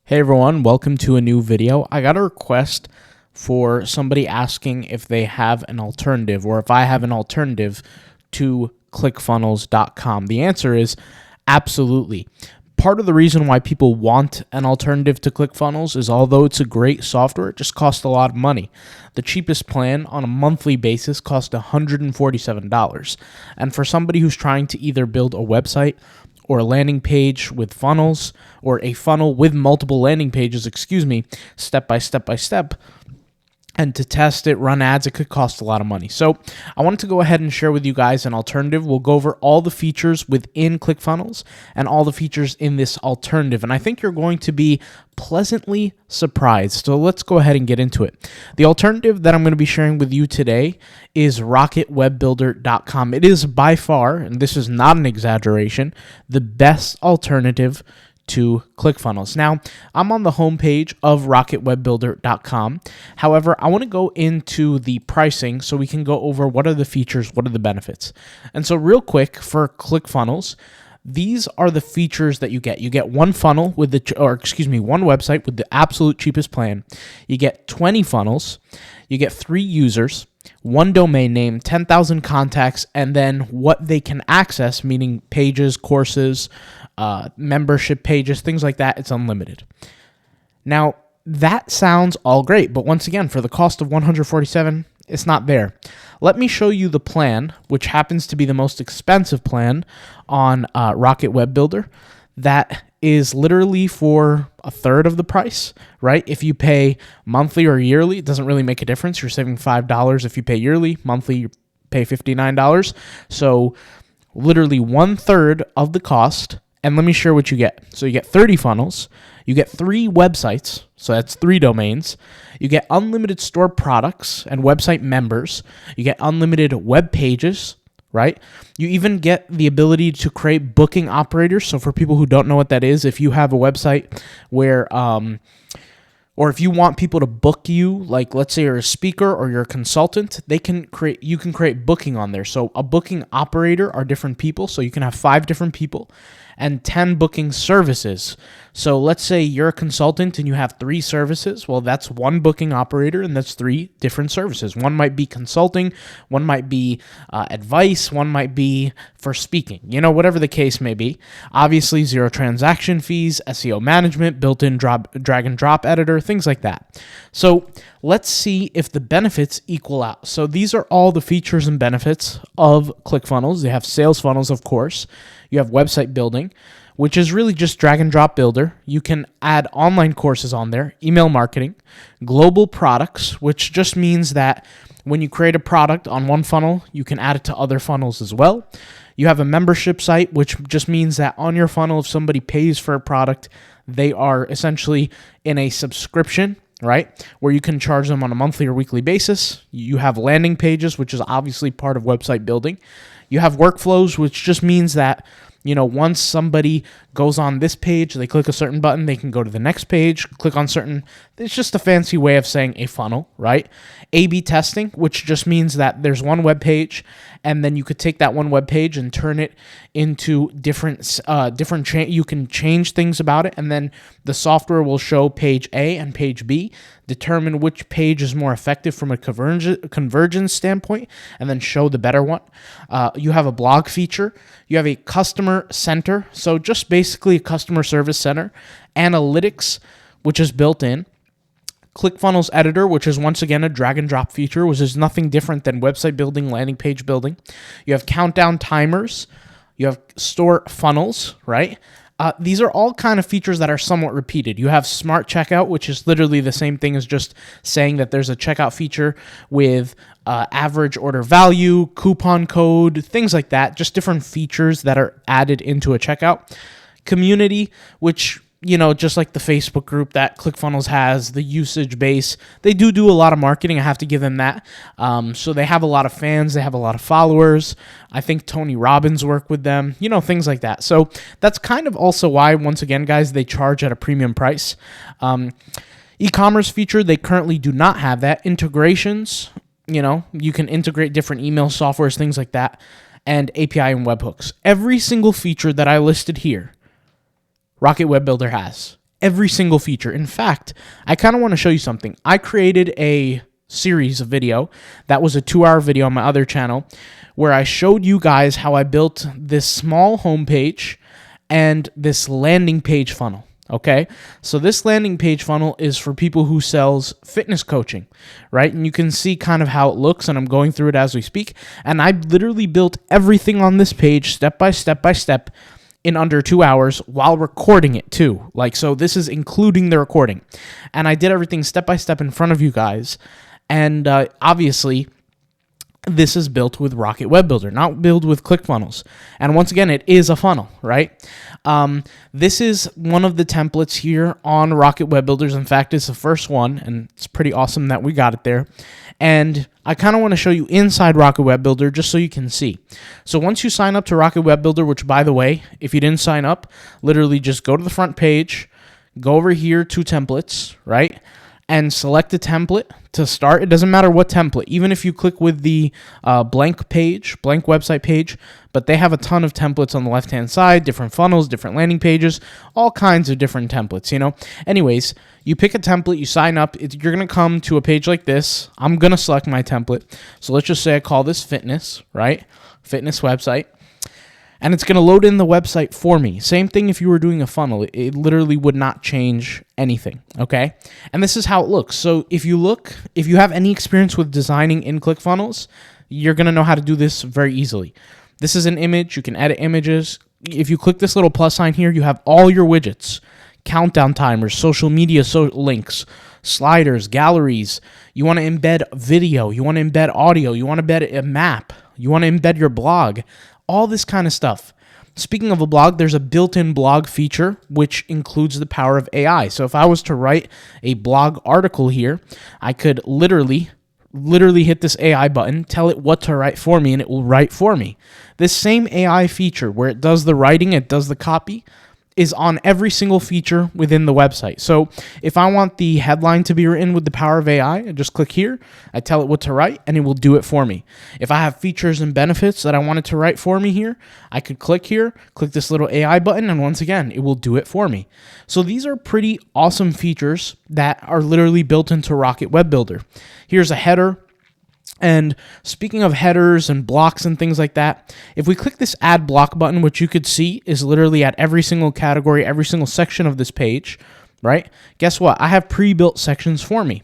Hey everyone, welcome to a new video. I got a request for somebody asking if they have an alternative or if I have an alternative to ClickFunnels.com. The answer is absolutely. Part of the reason why people want an alternative to ClickFunnels is although it's a great software, it just costs a lot of money. The cheapest plan on a monthly basis costs $147. And for somebody who's trying to either build a website or a landing page with funnels, or a funnel with multiple landing pages, step by step, and to test it, run ads, it could cost a lot of money. So I wanted to go ahead and share with you guys an alternative. We'll go over all the features within ClickFunnels and all the features in this alternative. And I think you're going to be pleasantly surprised. So let's go ahead and get into it. The alternative that I'm going to be sharing with you today is RocketWebBuilder.com. It is by far, and this is not an exaggeration, the best alternative to ClickFunnels. Now, I'm on the homepage of RocketWebBuilder.com. However, I want to go into the pricing so we can go over what are the features, what are the benefits. And so real quick for ClickFunnels, these are the features that you get. You get one funnel with one website with the absolute cheapest plan. You get 20 funnels. You get 3 users, 1 domain name, 10,000 contacts, and then what they can access, meaning pages, courses, membership pages, things like that. It's unlimited. Now, that sounds all great, but once again, for the cost of $147, it's not there. Let me show you the plan, which happens to be the most expensive plan on Rocket Web Builder. That is literally for a third of the price, right? If you pay monthly or yearly, it doesn't really make a difference. You're saving $5 if you pay yearly. Monthly, you pay $59. So literally 1/3 of the cost. And let me share what you get. So you get 30 funnels, you get 3 websites, so that's 3 domains, you get unlimited store products and website members, you get unlimited web pages, right? You even get the ability to create booking operators. So for people who don't know what that is, if you have a website where or if you want people to book you, like let's say you're a speaker or you're a consultant, you can create booking on there. So a booking operator are different people. So you can have 5 different people and 10 booking services. So let's say you're a consultant and you have 3 services. Well, that's 1 booking operator and that's 3 different services. One might be consulting, one might be advice, one might be for speaking, whatever the case may be. Obviously, 0 transaction fees, SEO management, built-in drag and drop editor, things like that. So let's see if the benefits equal out. So these are all the features and benefits of ClickFunnels. They have sales funnels, of course. You have website building, which is really just drag and drop builder. You can add online courses on there, email marketing, global products, which just means that when you create a product on one funnel, you can add it to other funnels as well. You have a membership site, which just means that on your funnel, if somebody pays for a product, they are essentially in a subscription, right? Where you can charge them on a monthly or weekly basis. You have landing pages, which is obviously part of website building. You have workflows, which just means that, once somebody goes on this page, they click a certain button, they can go to the next page, click on it's just a fancy way of saying a funnel, right? A/B testing, which just means that there's one web page, and then you could take that one web page and turn it into you can change things about it, and then the software will show page A and page B, determine which page is more effective from a convergence standpoint, and then show the better one. You have a blog feature. You have a customer center, so just basically a customer service center. Analytics, which is built in. ClickFunnels Editor, which is once again a drag and drop feature, which is nothing different than website building, landing page building. You have countdown timers. You have store funnels, right? These are all kind of features that are somewhat repeated. You have Smart Checkout, which is literally the same thing as just saying that there's a checkout feature with average order value, coupon code, things like that, just different features that are added into a checkout. Community, which just like the Facebook group that ClickFunnels has, the usage base, they do a lot of marketing. I have to give them that. So they have a lot of fans. They have a lot of followers. I think Tony Robbins worked with them, things like that. So that's kind of also why, once again, guys, they charge at a premium price. E-commerce feature, they currently do not have that. Integrations, you can integrate different email softwares, things like that, and API and webhooks. Every single feature that I listed here, Rocket Web Builder has. every single feature. In fact, I kind of want to show you something. I created a series of video that was a 2-hour video on my other channel where I showed you guys how I built this small homepage and this landing page funnel. Okay, so this landing page funnel is for people who sells fitness coaching, right? And you can see kind of how it looks, and I'm going through it as we speak. And I literally built everything on this page step by step in under 2 hours while recording it too. Like, so this is including the recording. And I did everything step by step in front of you guys. And obviously, this is built with Rocket Web Builder, not built with ClickFunnels. And once again, it is a funnel, right? This is one of the templates here on Rocket Web Builders. In fact, it's the first one, and it's pretty awesome that we got it there. And I kind of want to show you inside Rocket Web Builder just so you can see. So once you sign up to Rocket Web Builder, which, by the way, if you didn't sign up, literally just go to the front page, go over here to templates, right? And select a template to start. It doesn't matter what template, even if you click with the blank website page, but they have a ton of templates on the left-hand side, different funnels, different landing pages, all kinds of different templates, you know? Anyways, you pick a template, you sign up, you're gonna come to a page like this. I'm gonna select my template. So let's just say I call this fitness, right? Fitness website. And it's going to load in the website for me. Same thing if you were doing a funnel. It literally would not change anything, okay? And this is how it looks. So if you have any experience with designing in ClickFunnels, you're going to know how to do this very easily. This is an image. You can edit images. If you click this little plus sign here, you have all your widgets, countdown timers, social media links, sliders, galleries. You want to embed video. You want to embed audio. You want to embed a map. You want to embed your blog. All this kind of stuff. Speaking of a blog, there's a built-in blog feature, which includes the power of AI. So if I was to write a blog article here, I could literally hit this AI button, tell it what to write for me, and it will write for me. This same AI feature where it does the writing, it does the copy, is on every single feature within the website. So if I want the headline to be written with the power of AI, I just click here, I tell it what to write, and it will do it for me. If I have features and benefits that I want it to write for me here, I could click here, click this little AI button, and once again, it will do it for me. So these are pretty awesome features that are literally built into Rocket Web Builder. Here's a header. And speaking of headers and blocks and things like that, if we click this add block button, which you could see is literally at every single category, every single section of this page, right? Guess what? I have pre-built sections for me.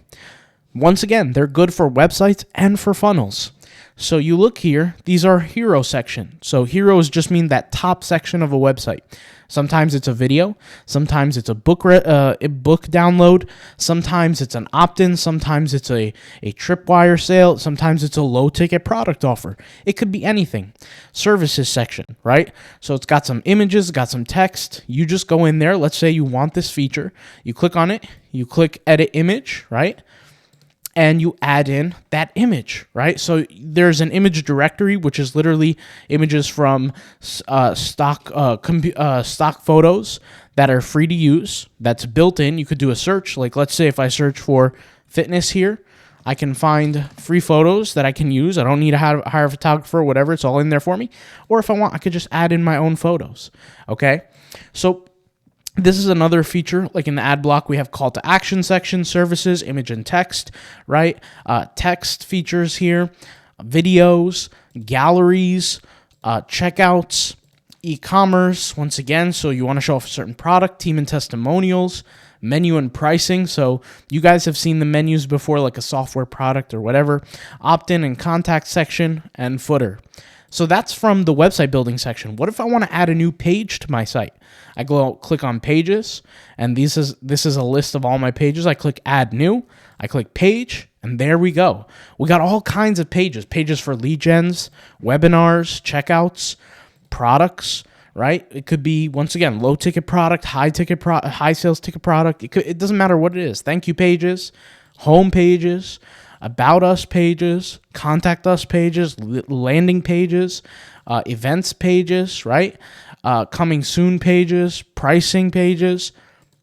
Once again, they're good for websites and for funnels. So you look here, these are hero section. So heroes just mean that top section of a website. Sometimes it's a video, sometimes it's a book download, sometimes it's an opt-in, sometimes it's a tripwire sale, sometimes it's a low-ticket product offer. It could be anything. Services section, right? So it's got some images, got some text. You just go in there. Let's say you want this feature. You click on it. You click edit image, right? And you add in that image, right? So there's an image directory, which is literally images from stock photos that are free to use. That's built in. You could do a search. Like, let's say if I search for fitness here, I can find free photos that I can use. I don't need to hire a photographer or whatever. It's all in there for me. Or if I want, I could just add in my own photos, okay? So this is another feature, like in the ad block, we have call to action section, services, image and text, right? Text features here, videos, galleries, checkouts, e-commerce, once again, so you want to show off a certain product, team and testimonials, menu and pricing. So you guys have seen the menus before, like a software product or whatever, opt-in and contact section, and footer. So that's from the website building section. What if I want to add a new page to my site? I go click on pages, and this is a list of all my pages. I click add new, I click page, and there we go. We got all kinds of pages. Pages for lead gens, webinars, checkouts, products, right? It could be, once again, low ticket product, high sales ticket product. It doesn't matter what it is. Thank you pages, home pages, about us pages, contact us pages, landing pages, events pages, right? Coming soon pages, pricing pages,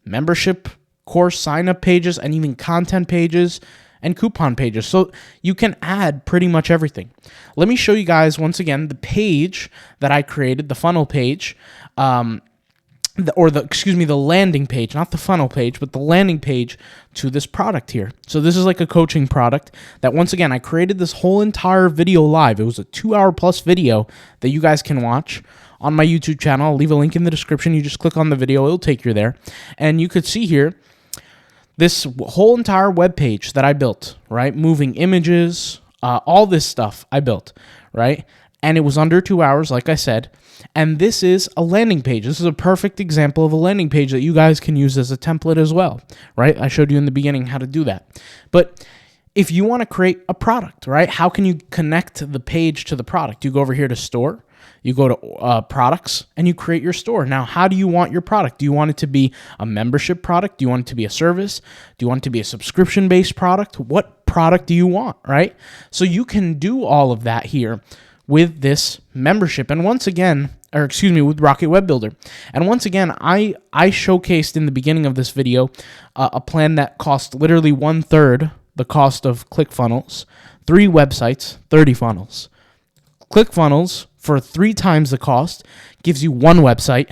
membership course sign up pages, and even content pages and coupon pages. So you can add pretty much everything. Let me show you guys once again the page that I created, the funnel page. the landing page, not the funnel page, but the landing page to this product here. So this is like a coaching product that, once again, I created this whole entire video live. It was a 2-hour plus video that you guys can watch on my YouTube channel. I'll leave a link in the description. You just click on the video, it'll take you there. And you could see here this whole entire web page that I built, right? Moving images, all this stuff I built, right? And it was under 2 hours, like I said. And this is a landing page. This is a perfect example of a landing page that you guys can use as a template as well, right? I showed you in the beginning how to do that. But if you want to create a product, right, how can you connect the page to the product? You go over here to store, you go to products, and you create your store. Now, how do you want your product? Do you want it to be a membership product? Do you want it to be a service? Do you want it to be a subscription-based product? What product do you want, right? So you can do all of that here with this membership. And once again, with Rocket Web Builder. And once again, I showcased in the beginning of this video a plan that cost literally 1/3 the cost of ClickFunnels, 3 websites, 30 funnels. ClickFunnels, for 3 times the cost, gives you 1 website,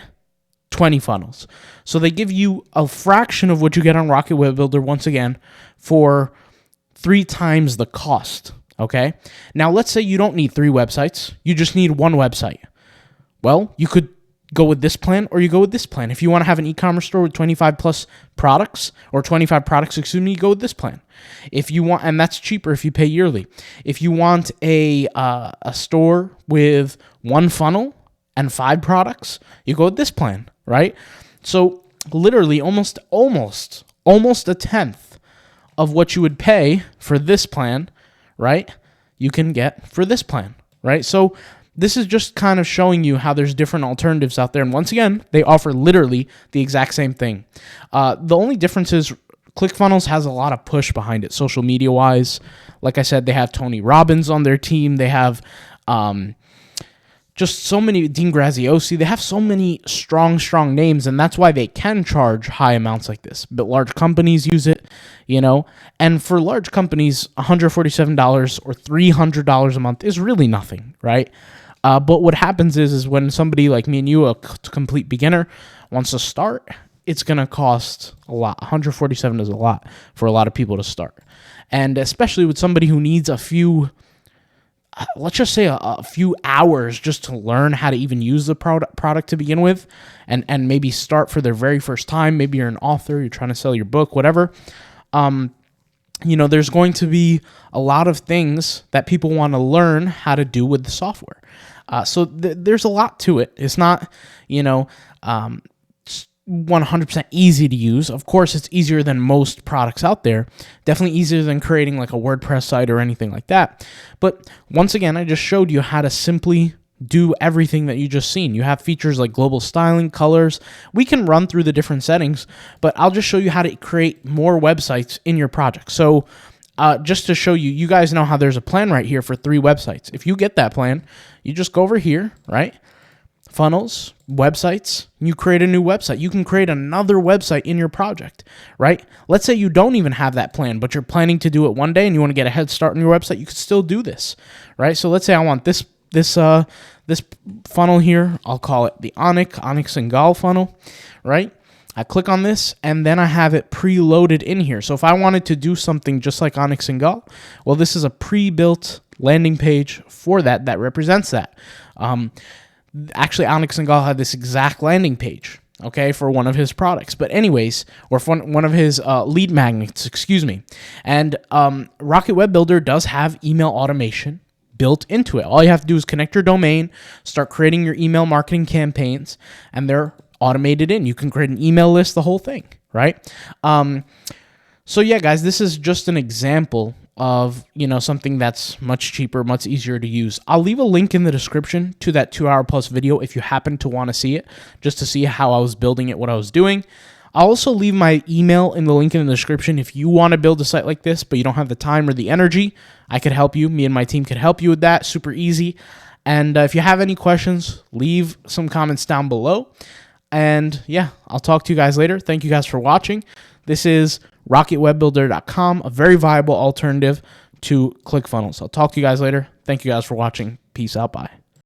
20 funnels. So they give you a fraction of what you get on Rocket Web Builder, once again, for 3 times the cost. Okay. Now, let's say you don't need 3 websites. You just need 1 website. Well, you could go with this plan, or you go with this plan. If you want to have an e-commerce store with 25 plus products, or 25 products, you go with this plan. If you want, and that's cheaper if you pay yearly. If you want a store with 1 funnel and 5 products, you go with this plan, right? So literally almost a tenth of what you would pay for this plan, right, you can get for this plan, right? So this is just kind of showing you how there's different alternatives out there. And once again, they offer literally the exact same thing. The only difference is ClickFunnels has a lot of push behind it, social media-wise. Like I said, they have Tony Robbins on their team. They have just so many, Dean Graziosi. They have so many strong names, and that's why they can charge high amounts like this. But large companies use it, and for large companies, $147 or $300 a month is really nothing, right? But what happens is when somebody like me and you, a complete beginner, wants to start, it's going to cost a lot. $147 is a lot for a lot of people to start. And especially with somebody who needs a few, let's just say a few hours just to learn how to even use the product to begin with, and maybe start for their very first time. Maybe you're an author, you're trying to sell your book, whatever. There's going to be a lot of things that people want to learn how to do with the software. So there's a lot to it. It's not, 100% easy to use. Of course, it's easier than most products out there. Definitely easier than creating like a WordPress site or anything like that. But once again, I just showed you how to simply do everything that you just seen. You have features like global styling, colors. We can run through the different settings, but I'll just show you how to create more websites in your project. So just to show you, you guys know how there's a plan right here for 3 websites. If you get that plan, you just go over here, right? Funnels, websites, you create a new website. You can create another website in your project, right? Let's say you don't even have that plan, but you're planning to do it one day and you want to get a head start on your website, you could still do this, right? So let's say I want this funnel here. I'll call it the Onyx and Gal funnel, right? I click on this, and then I have it preloaded in here. So if I wanted to do something just like Onyx and Gal, well, this is a pre-built landing page for that represents that. Actually, Onyx and Gal had this exact landing page, okay, for one of his products. But anyways, or for one of his lead magnets, And Rocket Web Builder does have email automation built into it. All you have to do is connect your domain, start creating your email marketing campaigns, and they're automated in. You can create an email list, the whole thing, right? So yeah, guys, this is just an example of, something that's much cheaper, much easier to use. I'll leave a link in the description to that 2-hour plus video if you happen to want to see it, just to see how I was building it, what I was doing. I'll also leave my email in the link in the description if you want to build a site like this, but you don't have the time or the energy. I could help you. Me and my team could help you with that. Super easy. And if you have any questions, leave some comments down below. And yeah, I'll talk to you guys later. Thank you guys for watching. This is RocketWebBuilder.com, a very viable alternative to ClickFunnels. I'll talk to you guys later. Thank you guys for watching. Peace out. Bye.